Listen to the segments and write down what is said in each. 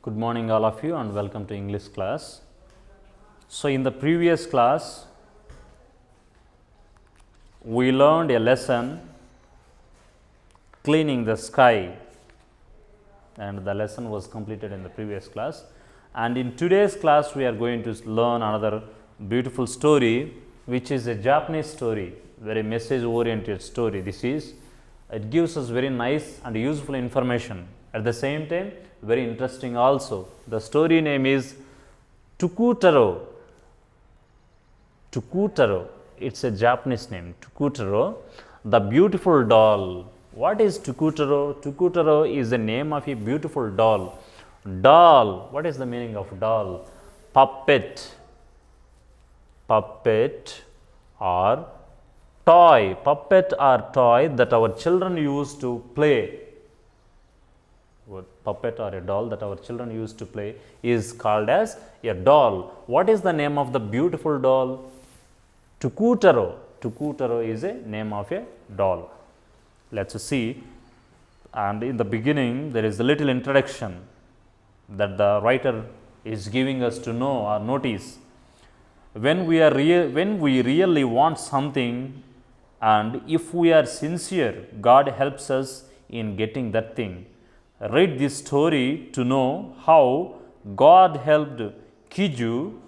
Good morning all of you and welcome to English class. So in the previous class we learned a lesson cleaning the sky, and the lesson was completed in the previous class, and in today's class we are going to learn another beautiful story, which is a Japanese story, very message oriented story. It gives us very nice and useful information, at the same time very interesting also. The story name is Tukutaro. Tukutaro, it's a Japanese name, Tukutaro, the beautiful doll. What is Tukutaro? Tukutaro is the name of a beautiful doll. Doll, what is the meaning of doll? Puppet. Puppet or toy. Puppet or toy that our children use to play. Puppet or a doll that our children used to play is called as a doll. What is the name of the beautiful doll? Tukutaro. Tukutaro is a name of a doll. Let's see. And in the beginning there is a little introduction that the writer is giving us to know or notice. When we really want something, and if we are sincere, God helps us in getting that thing. Read this story to know how God helped Kiju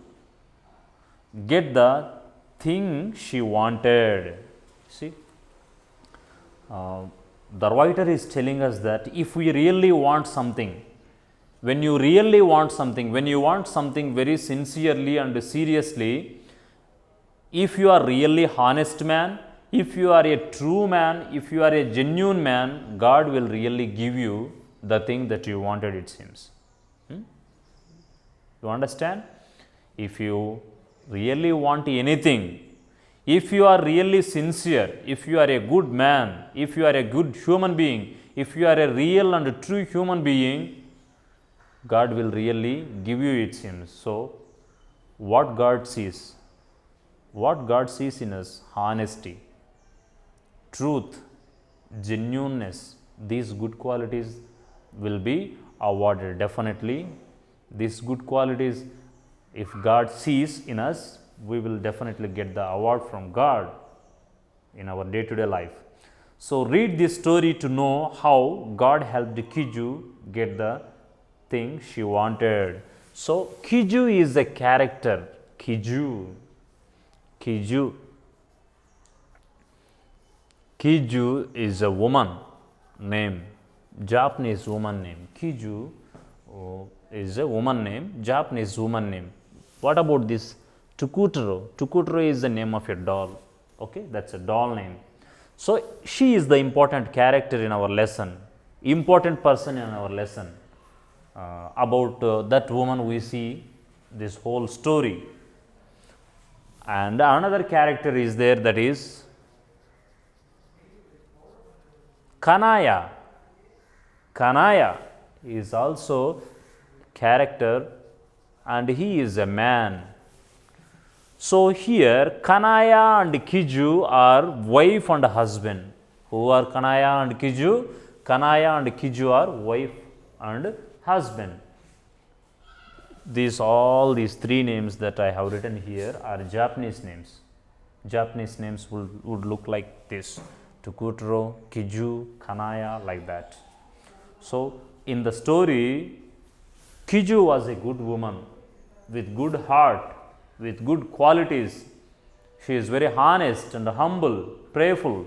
get the thing she wanted. See, the writer is telling us that if we really want something, when you really want something, when you want something very sincerely and seriously, if you are really honest man, if you are a true man, if you are a genuine man, God will really give you the thing that you wanted, it seems. You understand? If you really want anything, if you are really sincere, if you are a good man, if you are a good human being, if you are a real and true human being, God will really give you, it seems. So, what God sees in us, honesty, truth, genuineness, these good qualities will be awarded. Definitely, these good qualities, if God sees in us, we will definitely get the award from God in our day-to-day life. So, read this story to know how God helped Kiju get the thing she wanted. So, Kiju is a character. Kiju is a woman name, Japanese woman name. Kiju is a woman name, Japanese woman name. What about this Tukutaro? Tukutaro is the name of a doll. Okay, that's a doll name. So, she is the important character in our lesson, important person in our lesson. About that woman we see this whole story. And another character is there, that is Kanaya. Kanaya is also character, and he is a man. So here Kanaya and Kiju are wife and husband. Who are Kanaya and Kiju? Kanaya and Kiju are wife and husband. All these three names that I have written here are Japanese names. Japanese names would look like this: Tukutaro, Kiju, Kanaya, like that. So, in the story, Kiju was a good woman with good heart, with good qualities. She is very honest and humble, prayerful,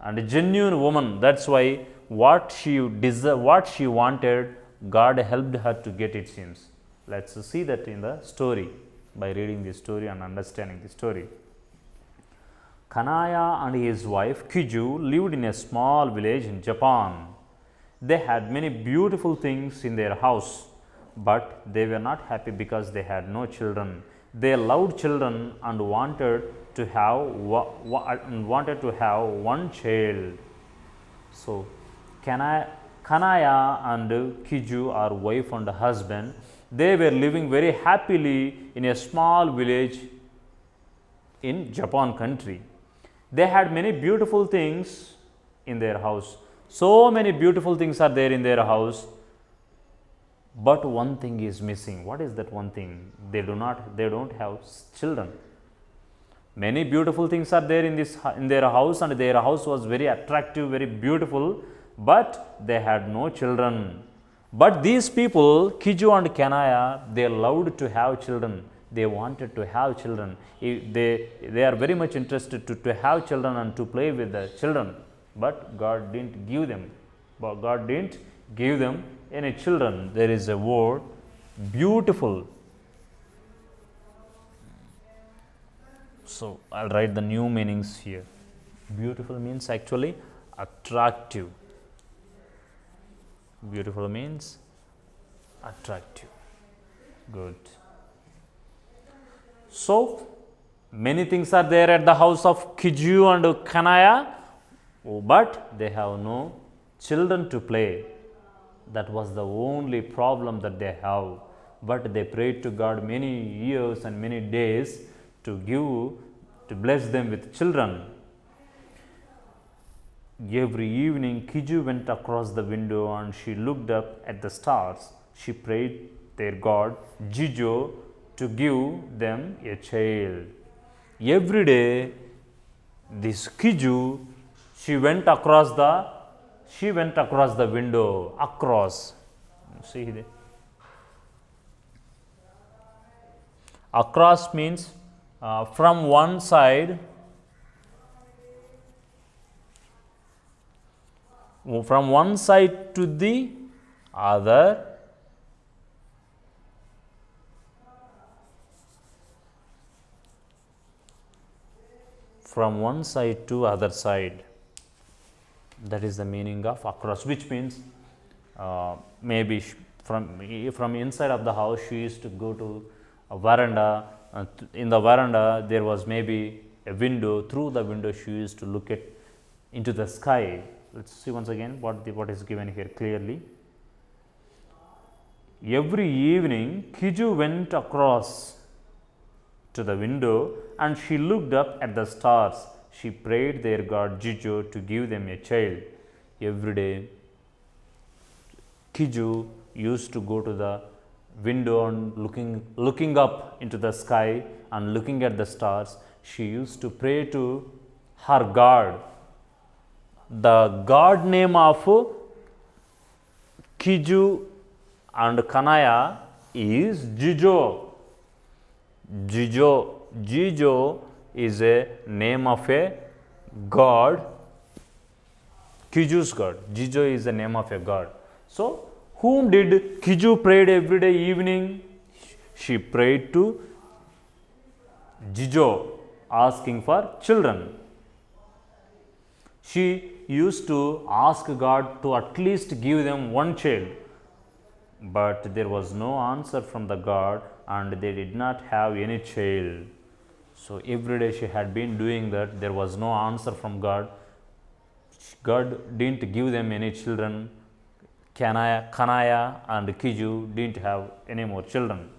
and a genuine woman. That's why what she wanted, God helped her to get, it seems. Let's see that in the story by reading the story and understanding the story. Kanaya and his wife Kiju lived in a small village in Japan. They had many beautiful things in their house, but they were not happy because they had no children. They loved children and wanted to have one child. So, Kanaya and Kiju are wife and husband. They were living very happily in a small village in Japan country. They had many beautiful things in their house. So many beautiful things are there in their house. but one thing is missing. What is that one thing? They don't have children. Many beautiful things are there in their house, and their house was very attractive, very beautiful, but they had no children. But these people, Kiju and Kanaya, they loved to have children. They wanted to have children. They are very much interested to have children and to play with the children. But God didn't give them. But God didn't give them any children. There is a word, beautiful. So I'll write the new meanings here. Beautiful means actually attractive. Beautiful means attractive. Good. So many things are there at the house of Kiju and Kanaya, but they have no children to play. That was the only problem that they have. But they prayed to God many years and many days to bless them with children. Every evening, Kiju went across the window and she looked up at the stars. She prayed their god, Jijo, to give them a child. Every day, this Kiju, she went across the window, across. See there. Across means from one side to the other. From one side to other side. That is the meaning of across, which means maybe from inside of the house she used to go to a veranda. In the veranda there was maybe a window. Through the window she used to look into the sky. Let's see once again what is given here clearly. Every evening Kiju went across to the window and she looked up at the stars. She prayed their god Jijo to give them a child. Every day Kiju used to go to the window and looking up into the sky and looking at the stars. She used to pray to her god. The god name of Kiju and Kanaya is Jijo. Jijo is a name of a god. Kiju's god. Jijo is the name of a god. So, whom did Kiju prayed every day evening? She prayed to Jijo, asking for children. She used to ask God to at least give them one child, but there was no answer from the God and they did not have any child. So every day she had been doing that. There was no answer from God. God didn't give them any children. Kanaya and Kiju didn't have any more children.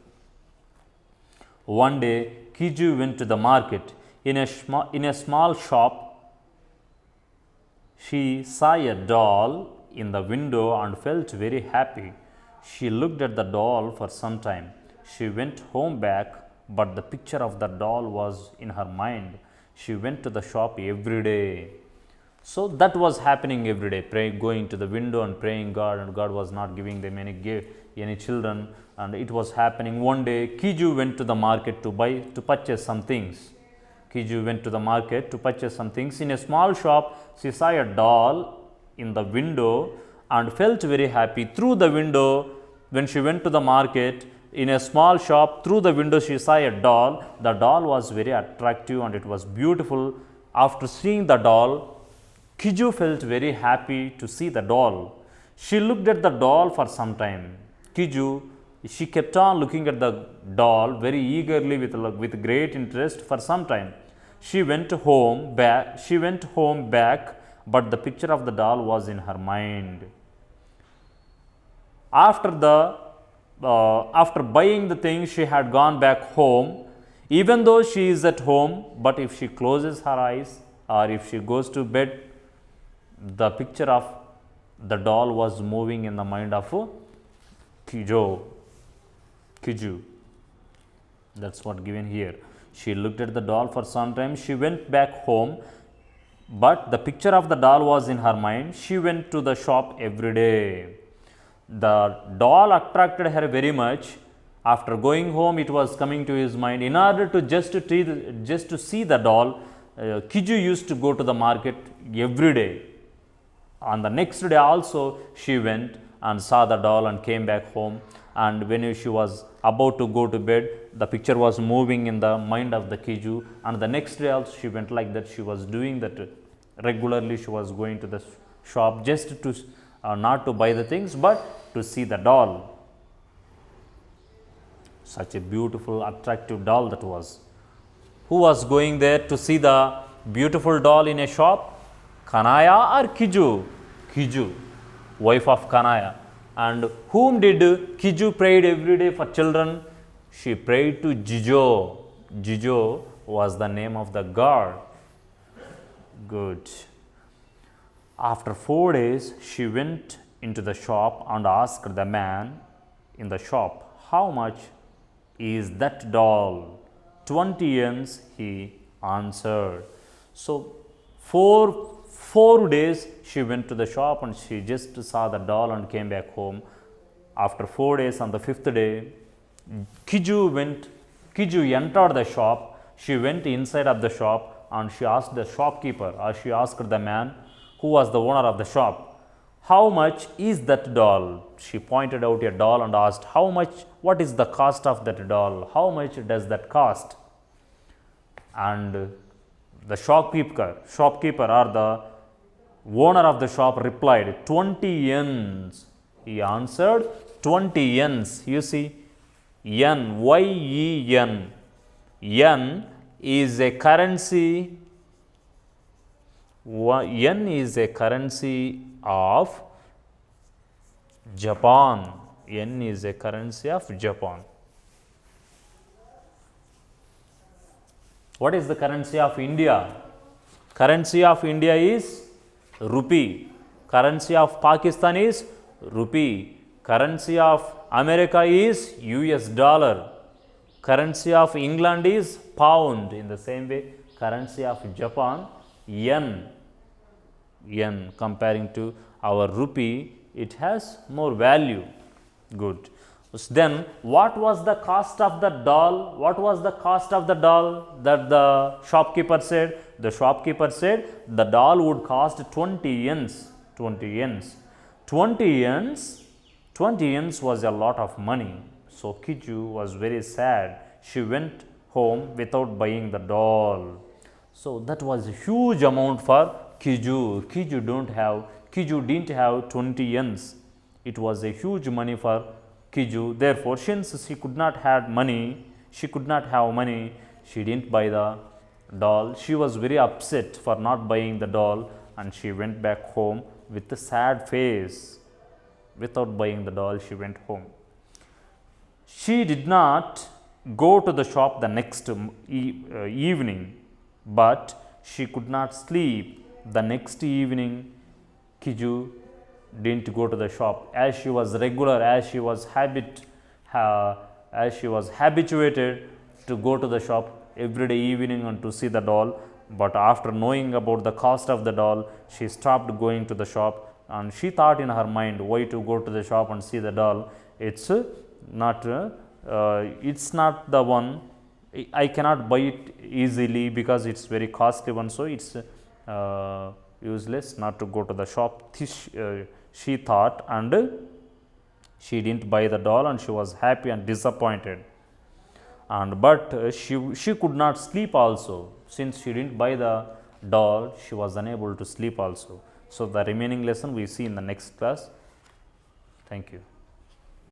One day Kiju went to the market. In a small shop, she saw a doll in the window and felt very happy. She looked at the doll for some time. She went home back, but the picture of the doll was in her mind. She went to the shop every day. So that was happening every day, going to the window and praying God, and God was not giving them any children, and it was happening. One day Kiju went to the market to purchase some things. Kiju went to the market to purchase some things. In a small shop, she saw a doll in the window and felt very happy. Through the window, when she went to the market, in a small shop, through the window she saw a doll. The doll was very attractive and it was beautiful. After seeing the doll, Kiju felt very happy to see the doll. She looked at the doll for some time. She kept on looking at the doll very eagerly with great interest for some time. She went home back, but the picture of the doll was in her mind. After buying the things, she had gone back home. Even though she is at home, but if she closes her eyes or if she goes to bed, the picture of the doll was moving in the mind of Kiju. That's what given here. She looked at the doll for some time. She went back home, but the picture of the doll was in her mind. She went to the shop every day. The doll attracted her very much. After going home, it was coming to his mind. In order to just to see the doll, Kiju used to go to the market every day. On the next day also, she went and saw the doll and came back home. And when she was about to go to bed, the picture was moving in the mind of the Kiju. And the next day also, she went like that. She was doing that regularly. She was going to the shop just to not to buy the things, but to see the doll. Such a beautiful, attractive doll that was. Who was going there to see the beautiful doll in a shop? Kanaya or Kiju? Kiju, wife of Kanaya. And whom did Kiju prayed every day for children? She prayed to Jijo. Jijo was the name of the god. Good. After 4 days, she went into the shop and asked the man in the shop, how much is that doll? 20 yens, he answered. So, four days she went to the shop and she just saw the doll and came back home. After 4 days, on the 5th day, Kiju entered the shop. She went inside of the shop and she asked the shopkeeper, or she asked the man who was the owner of the shop, how much is that doll? She pointed out a doll and asked, what is the cost of that doll? How much does that cost? And the shopkeeper or the owner of the shop replied, 20 yens. He answered, 20 yens. You see, yen, Y-E-N. Yen is a currency. Yen is a currency of Japan. Yen is a currency of Japan. What is the currency of India? Currency of India is rupee. Currency of Pakistan is rupee. Currency of America is US dollar. Currency of England is pound. In the same way, currency of Japan, yen. Yen, comparing to our rupee, it has more value. Good. Then, what was the cost of the doll? What was the cost of the doll that the shopkeeper said? The shopkeeper said the doll would cost 20 yens. 20 yens. 20 yens. 20 yens was a lot of money. So, Kiju was very sad. She went home without buying the doll. So, that was a huge amount for Kiju. Kiju didn't have 20 yens. It was a huge money for Kiju. Therefore, since she could not have money, she didn't buy the doll. She was very upset for not buying the doll and she went back home with a sad face. Without buying the doll, she went home. She did not go to the shop the next evening, but she could not sleep. The next evening, Kiju didn't go to the shop as she was habituated to go to the shop every day evening and to see the doll. But after knowing about the cost of the doll, she stopped going to the shop and she thought in her mind, why to go to the shop and see the doll? It's not the one. I cannot buy it easily because it's very costly one. So it's useless not to go to the shop. She thought, and she didn't buy the doll and she was happy and disappointed. But she could not sleep also. Since she didn't buy the doll, she was unable to sleep also. So, the remaining lesson we see in the next class. Thank you.